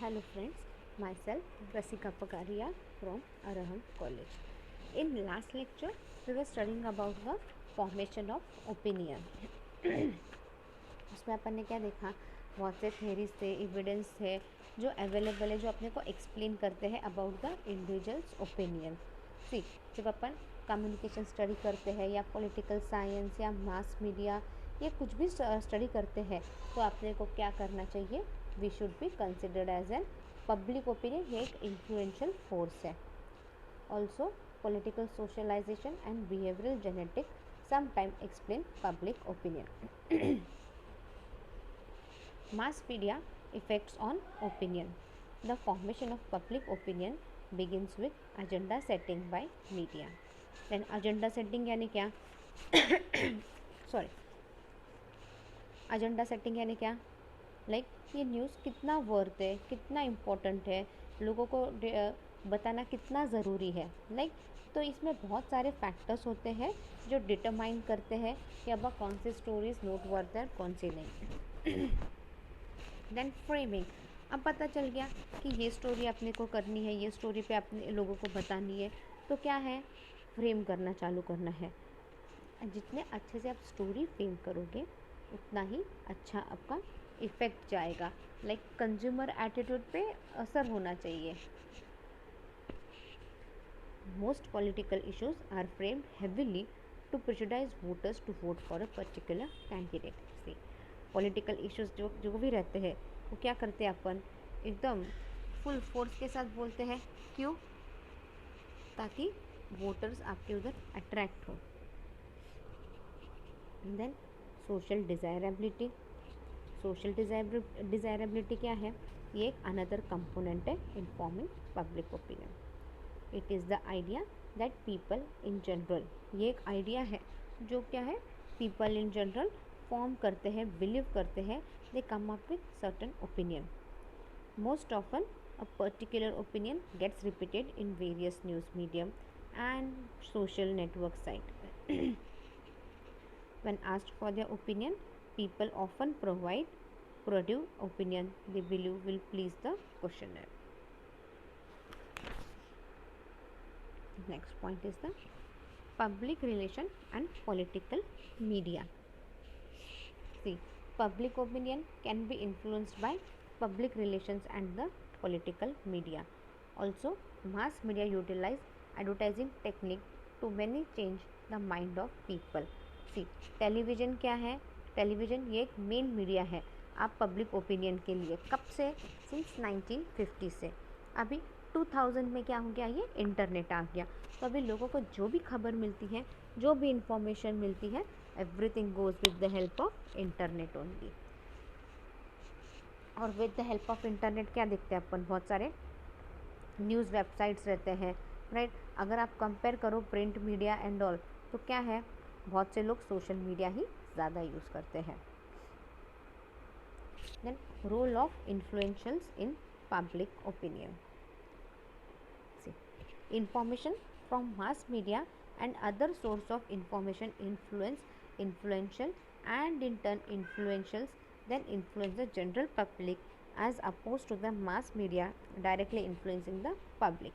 Hello friends, myself Rasika Pakaria from Araham College. In last lecture, we were studying about the formation of opinion. उसमें अपन ने क्या देखा, बहुत से theories थे, evidence थे जो available है, जो अपने को explain करते हैं about the individual's opinion. See, जब अपन communication study करते हैं या political science या mass media या कुछ भी study करते हैं तो अपने को क्या करना चाहिए? We should be considered as an public opinion. ये एक influential force है. Also, political socialization and behavioral genetics sometimes explain public opinion. Mass media effects on opinion. The formation of public opinion begins with agenda setting by media. Then agenda setting यानी क्या? Sorry. agenda setting यानी क्या? Like ये news कितना worth है, कितना important है, लोगों को बताना कितना ज़रूरी है. लाइक तो इसमें बहुत सारे फैक्टर्स होते हैं जो डिटरमाइन करते हैं कि अब कौन सी स्टोरीज नोट वर्थ है, कौन सी नहीं. Then framing. अब पता चल गया कि ये स्टोरी अपने को करनी है, ये स्टोरी पे अपने लोगों को बतानी है, तो क्या है, फ्रेम करना चालू करना है. जितने अच्छे से आप स्टोरी फ्रेम करोगे उतना ही अच्छा आपका इफ़ेक्ट जाएगा. लाइक कंज्यूमर एटीट्यूड पे असर होना चाहिए. Most political issues are framed heavily to prejudice voters to vote for a particular candidate. से पॉलिटिकल इश्यूज जो भी रहते हैं वो क्या करते हैं, अपन एकदम फुल फोर्स के साथ बोलते हैं. क्यों? ताकि वोटर्स आपके उधर अट्रैक्ट हो. Then social desirability. Social desirability क्या है? ये एक अनदर कंपोनेंट है in forming public opinion. It is the idea that people in general. ये एक आइडिया है जो क्या है, पीपल इन जनरल फॉर्म करते हैं, बिलीव करते हैं. They come up with certain opinion. Most often a particular opinion gets repeated in various news medium and social network site. When asked for their opinion, people often produce opinion they believe will please the questioner. Next point is the public relation and political media. See, public opinion can be influenced by public relations and the political media. Also, mass media utilize advertising technique to many change the mind of people. See, television क्या है? Television ये एक main media है आप public opinion के लिए. कब से? सिंस 1950 से. अभी 2000 में क्या हो गया, ये इंटरनेट आ गया. तो अभी लोगों को जो भी खबर मिलती है, जो भी इंफॉर्मेशन मिलती है, everything goes with the help of internet only. और with the help of internet क्या देखते हैं अपन, बहुत सारे न्यूज़ वेबसाइट्स रहते हैं, राइट. अगर आप कंपेयर करो प्रिंट मीडिया एंड ऑल, तो क्या है, बहुत से लोग सोशल मीडिया ही ज़्यादा यूज़ करते हैं. Then role of influentials in public opinion. Information from mass media and other source of information influential and in turn influentials then influence the general public as opposed to the mass media directly influencing the public.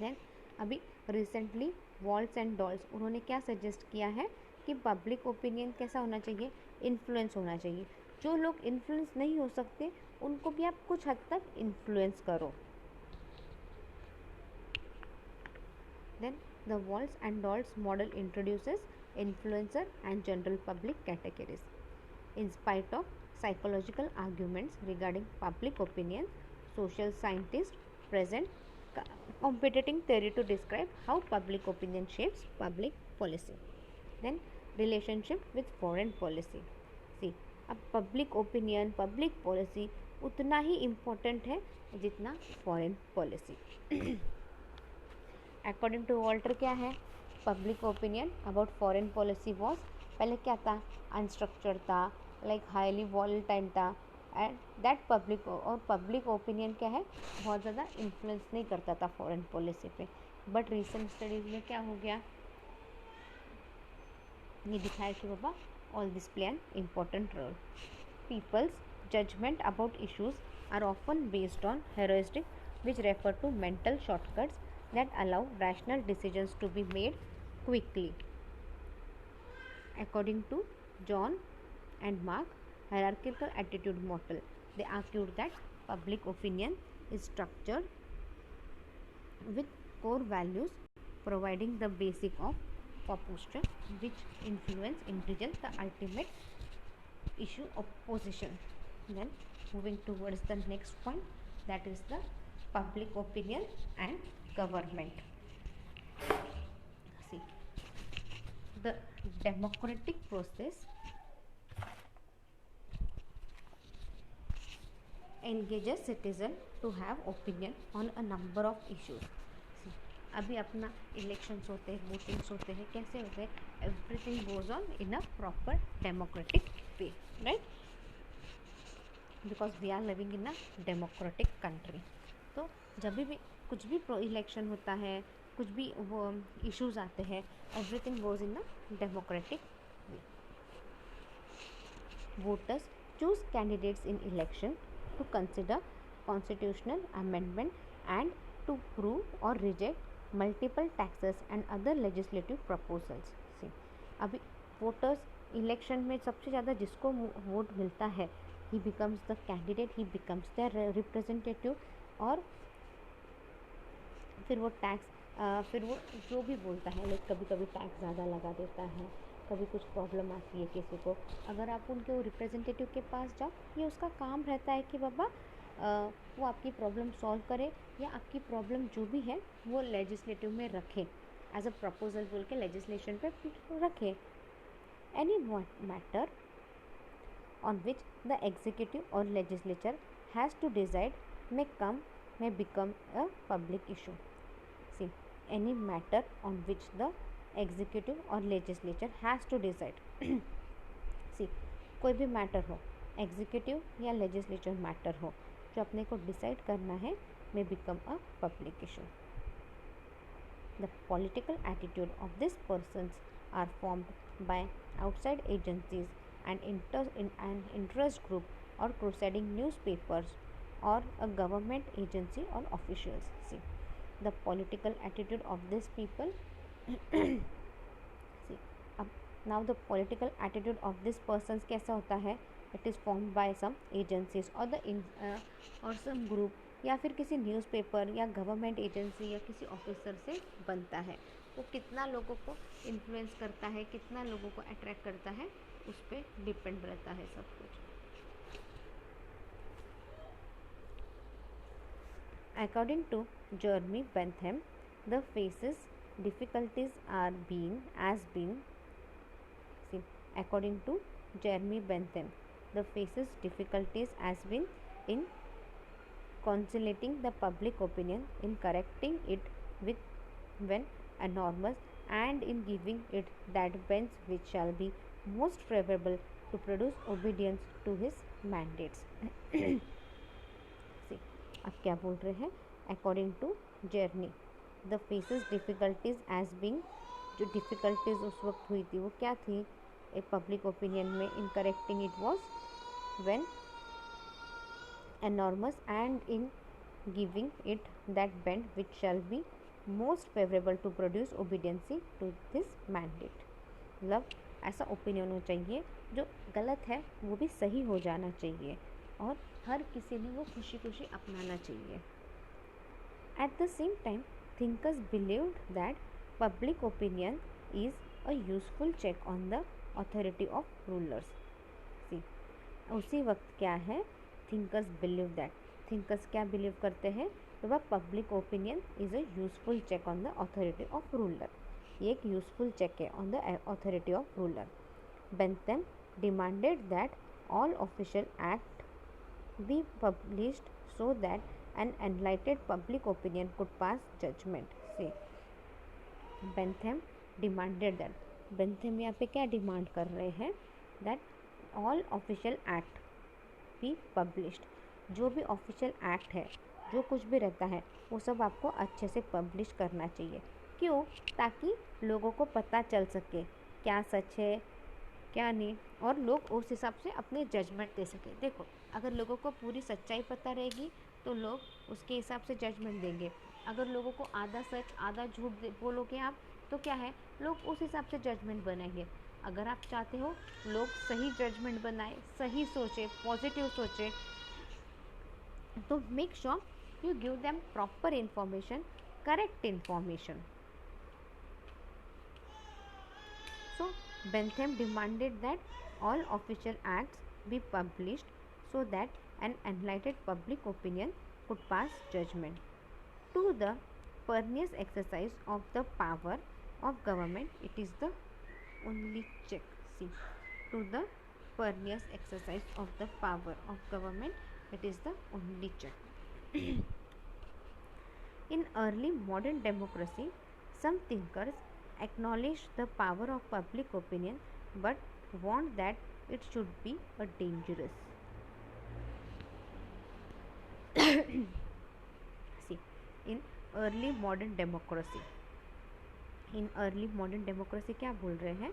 then अभी recently walls and dolls उन्होंने क्या suggest किया है कि public opinion कैसा होना चाहिए, influence होना चाहिए. जो लोग इन्फ्लुएंस नहीं हो सकते उनको भी आप कुछ हद तक इन्फ्लुएंस करो. Then the walls and dolls model introduces influencer and general public categories. In spite of psychological arguments regarding public opinion, social scientist present competing theory to describe how public opinion shapes public policy. Then relationship with foreign policy. See, अब public opinion, public policy उतना ही important है जितना foreign policy. According to Walter क्या है, public opinion about foreign policy was, पहले क्या था, unstructured था, like highly volatile था, एंड दैट पब्लिक ओपिनियन क्या है, बहुत ज़्यादा इन्फ्लुएंस नहीं करता था फॉरेन पॉलिसी पे. बट रिसेंट स्टडीज़ में क्या हो गया, ये दिखाया कि बाबा all this play an important role. People's judgement about issues are often based on heuristic, which refer to mental shortcuts that allow rational decisions to be made quickly. According to John and Mark hierarchical attitude model, they argued that public opinion is structured with core values providing the basic of posture which influence individual the ultimate issue of position. Then moving towards the next point, that is the public opinion and government. See, the democratic process engages citizen to have opinion on a number of issues. See, अभी अपना elections होते हैं, votings होते हैं, कैसे होते हैं? Everything goes on in a proper democratic way, right? Because we are living in a democratic country. तो जब भी कुछ भी इलेक्शन होता है, कुछ भी वो इश्यूज आते हैं, everything goes in a democratic way. Voters choose candidates in election to consider constitutional amendment and to approve or reject multiple taxes and other legislative proposals. See, अभी वोटर्स इलेक्शन में सबसे ज़्यादा जिसको वोट मिलता है, ही becomes the candidate, he becomes the representative. और फिर वो टैक्स फिर वो जो भी बोलता है, लाइक कभी कभी टैक्स ज़्यादा लगा देता है, कभी कुछ प्रॉब्लम आती है किसी को, अगर आप उनके वो रिप्रेजेंटेटिव के पास जाओ, ये उसका काम रहता है कि बाबा वो आपकी प्रॉब्लम सॉल्व करे या आपकी प्रॉब्लम जो भी है वो लेजिस्लेटिव में रखे, एज अ प्रपोजल बोल के लेजिस्लेशन पे रखे. Any matter on which the executive और legislature has to decide may become a public issue. See, any matter on which the executive or legislature has to decide. See, कोई भी matter हो, executive या legislature matter हो, जो अपने को decide करना है, may become a public issue. The political attitude of these persons are formed by outside agencies and interest group or crusading newspapers or a government agency or officials. See, the political attitude of these people see, now the political attitude of these persons कैसा होता है? It is formed by some agencies or or some group, या फिर किसी newspaper या government agency या किसी officer से बनता है. वो कितना लोगों को इन्फ्लुएंस करता है, कितना लोगों को अट्रैक्ट करता है, उस पर डिपेंड रहता है सब कुछ. According to Jeremy Bentham, the faces difficulties are being see, according to Jeremy Bentham, the faces difficulties has been in conciliating the public opinion, in correcting it with when enormous, and in giving it that bends which shall be most favorable to produce obedience to his mandates. अब क्या बोल रहे हैं? According to journey, the faces difficulties as being, जो difficulties उस वक्त हुई थी वो क्या थी? ए पब्लिक ओपिनियन में in correcting it was when enormous and in giving it that bent which shall be most favorable to produce obedience to this mandate. मतलब ऐसा ओपिनियन होना चाहिए जो गलत है वो भी सही हो जाना चाहिए और हर किसी ने वो खुशी खुशी अपनाना चाहिए. At the same time, thinkers believed that public opinion is a useful check on the authority of rulers. See, उसी वक्त क्या है? थिंकर्स बिलीव दैट, थिंकर्स क्या बिलीव करते हैं? तो वह public opinion is a useful check on the authority of ruler. ये एक यूजफुल चेक है on the authority of ruler. Bentham demanded that all official act be published so that an enlightened public opinion could pass judgement. से Bentham demanded that, Bentham यहाँ पे क्या demand कर रहे हैं? That all official act be published, जो भी official act है, जो कुछ भी रहता है वो सब आपको अच्छे से पब्लिश करना चाहिए. क्यों? ताकि लोगों को पता चल सके क्या सच है, क्या नहीं, और लोग उस हिसाब से अपने जजमेंट दे सकें। देखो, अगर लोगों को पूरी सच्चाई पता रहेगी तो लोग उसके हिसाब से जजमेंट देंगे। अगर लोगों को आधा सच आधा झूठ बोलोगे आप, तो क्या है, लोग उस हिसाब से जजमेंट बनाएंगे। अगर आप चाहते हो लोग सही जजमेंट बनाए, सही सोचे, पॉजिटिव सोचे, तो make sure you give them proper information, correct information. So Bentham demanded that all official acts be published so that an enlightened public opinion could pass judgment. To the pernicious exercise of the power of government, it is the only check. See, to the pernicious exercise of the power of government, it is the only check. In early modern democracy, some thinkers acknowledged the power of public opinion but warned that it should be a dangerous. See, in early modern democracy, क्या बोल रहे हैं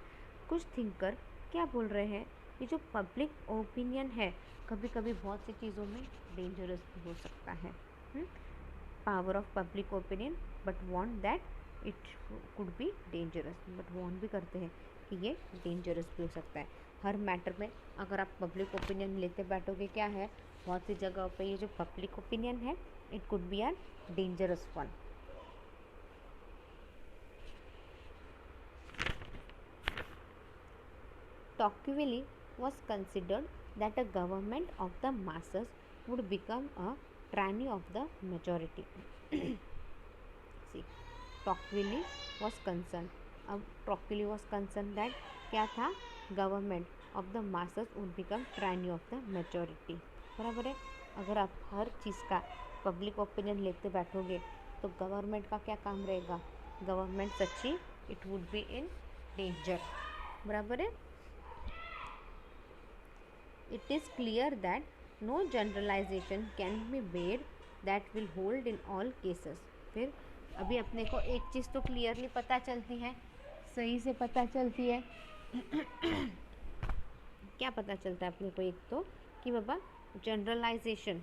कुछ thinker, क्या बोल रहे हैं, ये जो पब्लिक ओपिनियन है कभी कभी बहुत सी चीज़ों में डेंजरस भी हो सकता है। Power of public opinion but want that it could be dangerous, but want भी करते हैं कि ये डेंजरस भी हो सकता है। हर मैटर में अगर आप पब्लिक ओपिनियन लेते बैठोगे, क्या है, बहुत सी जगहों पे ये जो पब्लिक ओपिनियन है it could be are dangerous one. Tocqueville was considered that a government of the masses would become a tyranny of the majority. See, Tocqueville was concerned. अब Tocqueville was concerned that क्या था, government of the masses would become tyranny of the majority. बराबर है। अगर आप हर चीज़ का public opinion लेते बैठोगे तो गवर्नमेंट का क्या काम रहेगा, गवर्नमेंट सच्ची it would be in danger. बराबर है। It is clear that no generalization can be made that will hold in all cases. फिर अभी अपने को एक चीज़ तो क्लियरली पता चलती है, सही से पता चलती है। क्या पता चलता है अपने को, एक तो कि बाबा generalization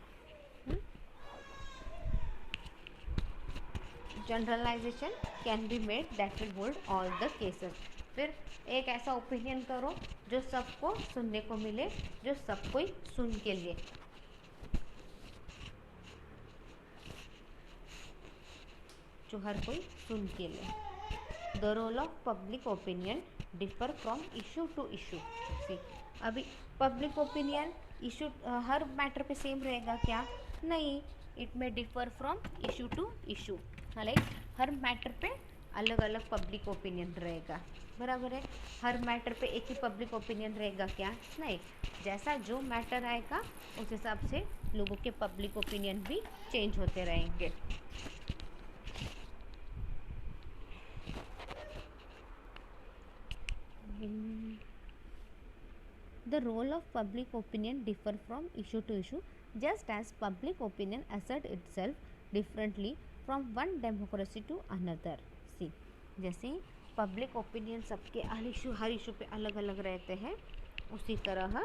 can be made that will hold all the cases. फिर एक ऐसा ओपिनियन करो जो सबको सुनने को मिले, जो सब कोई सुन के लिए। जो हर कोई सुन के लिए। The role of public opinion differ from issue to issue. See, अभी पब्लिक ओपिनियन इशू हर मैटर पे सेम रहेगा क्या, नहीं, it may differ from issue to issue. Like हर मैटर पे अलग अलग पब्लिक ओपिनियन रहेगा। बराबर है। हर मैटर पे एक ही पब्लिक ओपिनियन रहेगा क्या, नहीं, जैसा जो मैटर आएगा उस हिसाब से लोगों के पब्लिक ओपिनियन भी चेंज होते रहेंगे। The role of public opinion differ from issue to issue, just as public opinion assert itself differently from one democracy to another. See, जैसे पब्लिक ओपिनियन सबके हर इशू पे अलग अलग रहते हैं, उसी तरह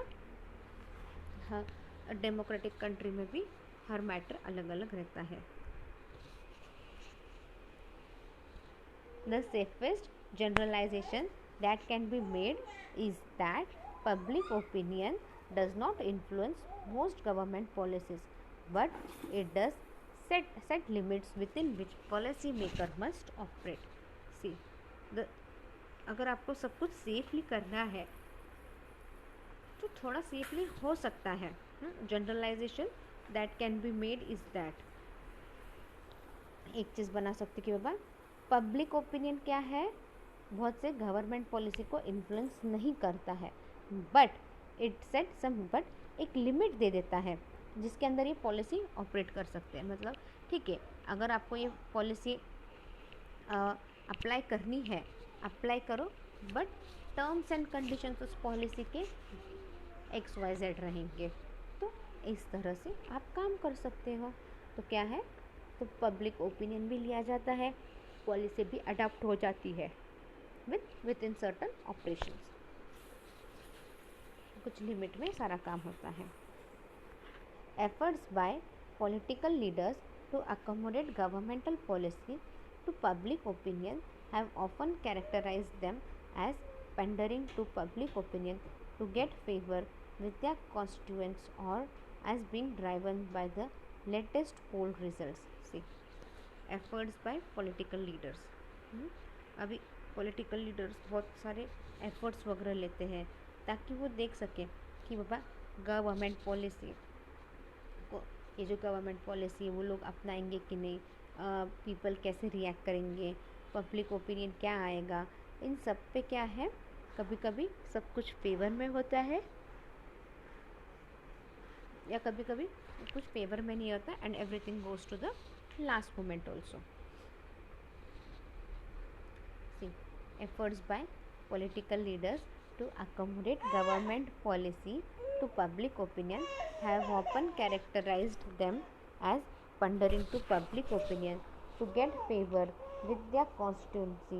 डेमोक्रेटिक कंट्री में भी हर मैटर अलग अलग रहता है। The safest generalization that can be made is that public opinion does not influence most government policies, but it does set limits within which policy maker must operate. See, अगर आपको सब कुछ सेफली करना है तो थोड़ा सेफली हो सकता है। Generalisation that can be made is that, एक चीज़ बना सकते कि बाबा पब्लिक ओपिनियन क्या है, बहुत से गवर्नमेंट पॉलिसी को इन्फ्लुएंस नहीं करता है, but it set some, but एक लिमिट दे देता है जिसके अंदर ये पॉलिसी ऑपरेट कर सकते हैं। मतलब ठीक है, अगर आपको ये पॉलिसी अप्लाई करनी है, अप्लाई करो, बट टर्म्स एंड कंडीशंस उस पॉलिसी के XYZ रहेंगे, तो इस तरह से आप काम कर सकते हो। तो क्या है, तो पब्लिक ओपिनियन भी लिया जाता है, पॉलिसी भी अडॉप्ट हो जाती है विद इन सर्टन ऑपरेशंस। कुछ लिमिट में सारा काम होता है. Efforts by political leaders to accommodate governmental policy to public opinion have often characterized them as pandering to public opinion to get favor with their constituents or as being driven by the latest poll results. See, efforts by political leaders. अभी political leaders बहुत सारे efforts वगैरह लेते हैं ताकि वो देख सकें कि बाबा गवर्नमेंट पॉलिसी को, ये जो गवर्नमेंट पॉलिसी है वो लोग अपनाएंगे कि नहीं, पीपल कैसे रिएक्ट करेंगे, पब्लिक ओपिनियन क्या आएगा. इन सब पे क्या है, कभी कभी सब कुछ फेवर में होता है या कभी कभी कुछ फेवर में नहीं होता and everything goes to the last moment also. See, efforts by political leaders to accommodate government policy to public opinion have often characterized them as pandering to public opinion to get favor with their constituency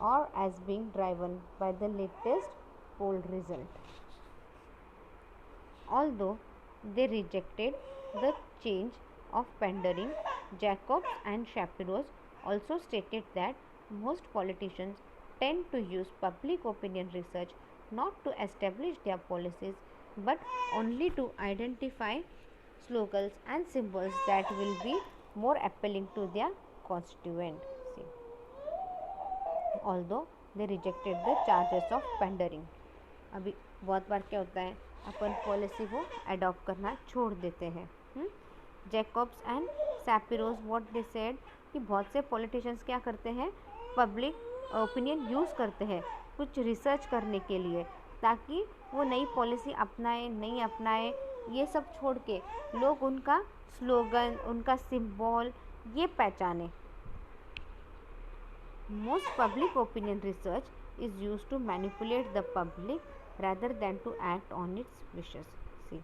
or as being driven by the latest poll result. Although they rejected the change of pandering, Jacobs and Shapiro's also stated that most politicians tend to use public opinion research not to establish their policies but only to identify slogans and symbols that will be more appealing to their constituent. See, although they rejected the charges of pandering. अभी बहुत बार क्या होता है, अपन policy को adopt करना छोड़ देते हैं. Jacobs and Shapiro what they said कि बहुत से पॉलिटिशियंस क्या करते हैं, पब्लिक ओपिनियन यूज़ करते हैं कुछ रिसर्च करने के लिए ताकि वो नई पॉलिसी अपनाए नहीं अपनाए, ये सब छोड़ के लोग उनका स्लोगन, उनका सिंबल ये पहचाने. Most public opinion research is used to manipulate the public rather than to act on its wishes. See,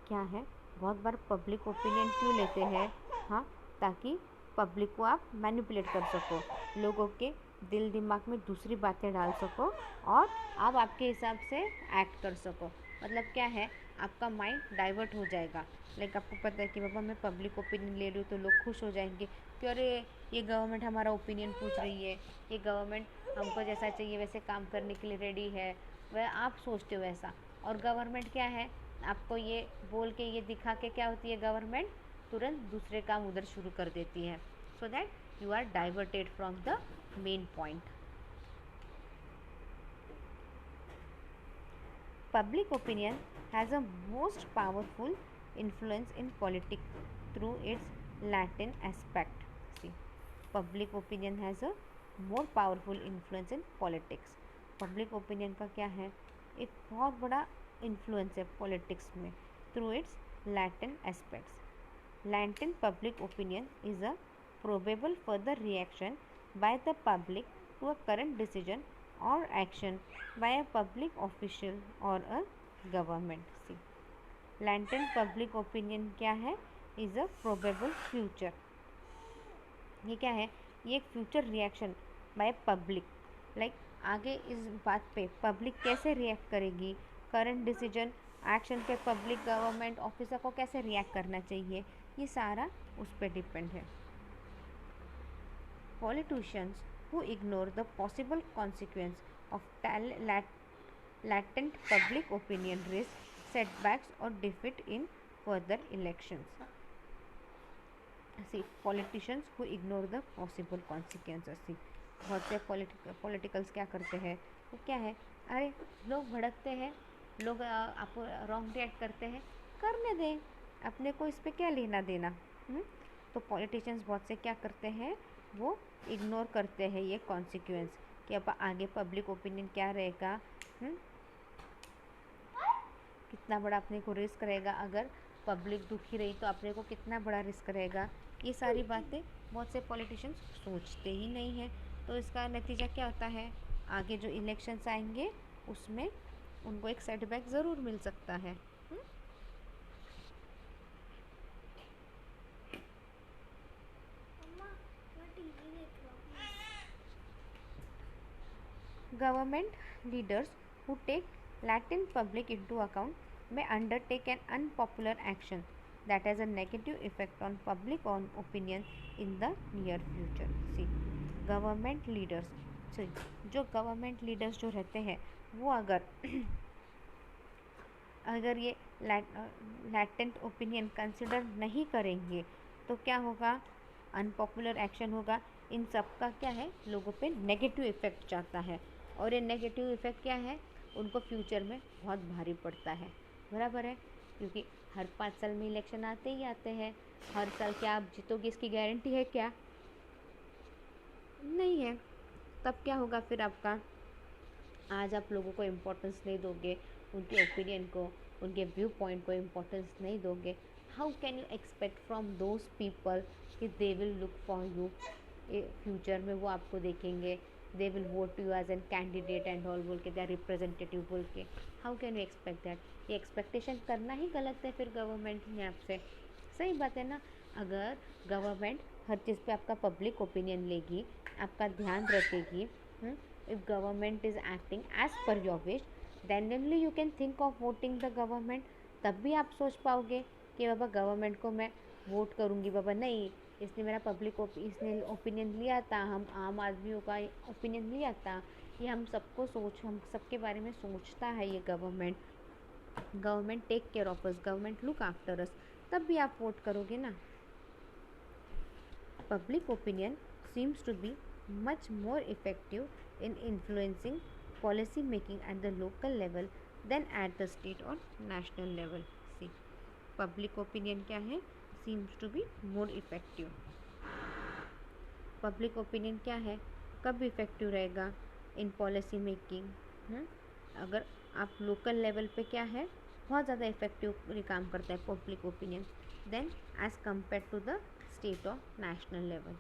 क्या है, बहुत बार पब्लिक ओपिनियन क्यों लेते हैं, हाँ, ताकि पब्लिक को आप मैनिपुलेट कर सको, लोगों के दिल दिमाग में दूसरी बातें डाल सको और आप आपके हिसाब से एक्ट कर सको. मतलब क्या है, आपका माइंड डाइवर्ट हो जाएगा. लाइक आपको पता है कि बाबा मैं पब्लिक ओपिनियन ले रही हूँ तो लोग खुश हो जाएंगे कि अरे ये गवर्नमेंट हमारा ओपिनियन पूछ रही है, ये गवर्नमेंट हमको जैसा चाहिए वैसे काम करने के लिए रेडी है, वह आप सोचते हो ऐसा. और गवर्नमेंट क्या है, आपको ये बोल के ये दिखा के क्या होती है, गवर्नमेंट तुरंत दूसरे काम उधर शुरू कर देती है, so that you are diverted from the main point. Public opinion has a most powerful influence in politics through its latent aspect. See, public opinion has a more powerful influence in politics. Public opinion का क्या है, एक बहुत बड़ा influence है politics में through its latent aspects. Latent public opinion is a probable further reaction by the public to a current decision और action by a public official और a government. See, latent public opinion क्या है, is a probable future. ये क्या है, ये एक future reaction by public. Like आगे इस बात पे पब्लिक कैसे रिएक्ट करेगी, करंट डिसीजन एक्शन पे पब्लिक गवर्नमेंट ऑफिसर को कैसे रिएक्ट करना चाहिए, ये सारा उस पर डिपेंड है. Politicians who ignore the possible consequence of latent public opinion risk setbacks or defeat in further elections. See, politicians who ignore the possible consequences. See, बहुत से पॉलिटिकल्स क्या करते हैं, वो क्या है, अरे लोग भड़कते हैं, लोग आपको रॉन्ग रिएक्ट करते हैं, करने दें, अपने को इस पे क्या लेना देना. तो पॉलिटिशियंस बहुत से क्या करते हैं, वो इग्नोर करते हैं ये कॉन्सिक्वेंस कि अब आगे पब्लिक ओपिनियन क्या रहेगा, कितना बड़ा अपने को रिस्क रहेगा, अगर पब्लिक दुखी रही तो अपने को कितना बड़ा रिस्क रहेगा. ये सारी बातें बहुत से पॉलिटिशियंस सोचते ही नहीं हैं. तो इसका नतीजा क्या होता है, आगे जो इलेक्शंस आएंगे उसमें उनको एक सेटबैक ज़रूर मिल सकता है. Government leaders who take Letting public into account may undertake an unpopular action that has a negative effect on public on opinion in the near future. See, government leaders, जो government leaders जो रहते हैं वो अगर ये latent opinion consider नहीं करेंगे तो क्या होगा, अनपॉपुलर एक्शन होगा। इन सब का क्या है, लोगों पे नेगेटिव इफ़ेक्ट जाता है, और ये नेगेटिव इफ़ेक्ट क्या है, उनको फ्यूचर में बहुत भारी पड़ता है। बराबर है, क्योंकि हर 5 साल में इलेक्शन आते ही आते हैं। हर साल क्या आप जीतोगे इसकी गारंटी है क्या? नहीं है। तब क्या होगा फिर आपका, आज आप लोगों को इम्पोर्टेंस नहीं दोगे, उनके ओपिनियन को, उनके व्यू पॉइंट को इम्पोर्टेंस नहीं दोगे, how can you expect from those people कि they will look for you, future में वो आपको देखेंगे, they will vote you as an candidate and all बोल के, दे आर रिप्रेजेंटेटिव बोल के, how can you expect that? ये एक्सपेक्टेशन करना ही गलत है फिर गवर्नमेंट ने आपसे। सही बात है ना। अगर गवर्नमेंट हर चीज़ पे आपका पब्लिक ओपिनियन लेगी, आपका ध्यान रखेगी, if government is acting as per your wish, then only you can think of voting the government। तब भी आप सोच पाओगे कि बाबा गवर्नमेंट को मैं वोट करूँगी। बाबा नहीं, इसने मेरा इसने ओपिनियन लिया था, हम आम आदमियों का ओपिनियन लिया था, ये हम सबके बारे में सोचता है ये government take care of us, government look after us, तब भी आप वोट करोगे ना। Public opinion seems to be much more effective in influencing policy making at the local level than at the state or national level। See, public opinion क्या है, seems to be more effective। public opinion क्या है, कब effective रहेगा, in policy making. अगर आप local level पे क्या है, बहुत ज़्यादा इफ़ेक्टिवली काम करता है public opinion then as compare to the state और नेशनल लेवल।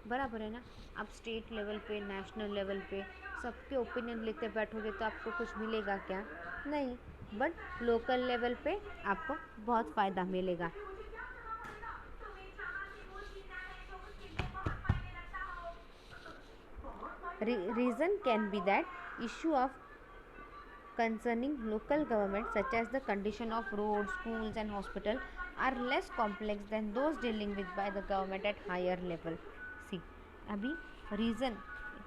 बराबर है ना। आप स्टेट लेवल पे, नेशनल लेवल पे सबके ओपिनियन लेते बैठोगे तो आपको कुछ मिलेगा क्या? नहीं। बट लोकल लेवल पे आपको बहुत फ़ायदा मिलेगा। Reason can be that issue of concerning local government such as the condition of roads, schools and hospital are less complex than those dealing with by the government at higher level। See, अभी reason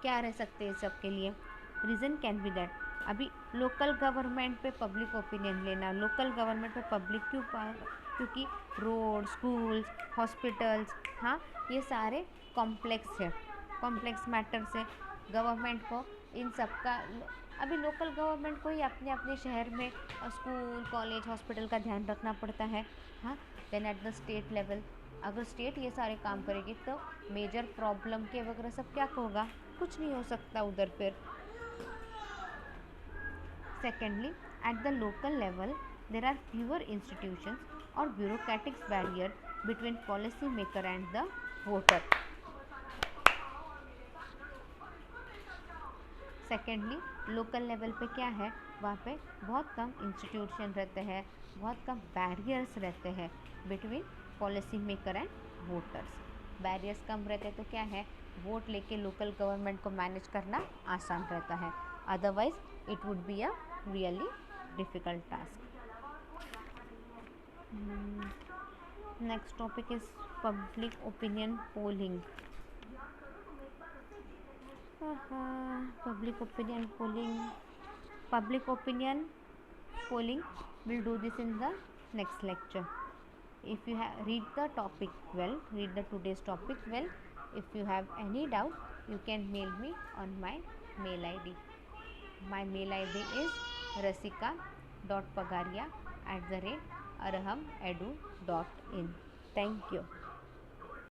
क्या रह सकते हैं सबके लिए? Reason can be that, अभी local government पे public opinion लेना, लोकल गवर्नमेंट पे पब्लिक क्यों क्योंकि रोड, स्कूल्स, हॉस्पिटल्स, हाँ ये सारे कॉम्प्लेक्स है, कॉम्प्लेक्स मैटर्स है। गवर्नमेंट को इन सब का, अभी लोकल गवर्नमेंट को ही अपने अपने शहर में स्कूल, कॉलेज, हॉस्पिटल का ध्यान रखना पड़ता है। हाँ, then at the state level अगर स्टेट ये सारे काम करेगी तो मेजर प्रॉब्लम के वगैरह सब क्या होगा, कुछ नहीं हो सकता उधर फिर। Secondly, at the local level there are fewer institutions और bureaucratic barrier between policy maker and the voter. Secondly, local level पे क्या है, वहाँ पे बहुत कम इंस्टीट्यूशन रहते हैं, बहुत कम बैरियर्स रहते हैं between policy maker and voters. Barriers कम रहते हैं तो क्या है, वोट लेके लोकल गवर्नमेंट को मैनेज करना आसान रहता है, otherwise it would be a really difficult task. Next topic is public opinion polling. Public opinion polling, we'll do this in the next lecture. If you read the topic well, read the today's topic well. If you have any doubt, you can mail me on my mail ID. My mail ID is rasika.pagaria@arahamedu.in. Thank you.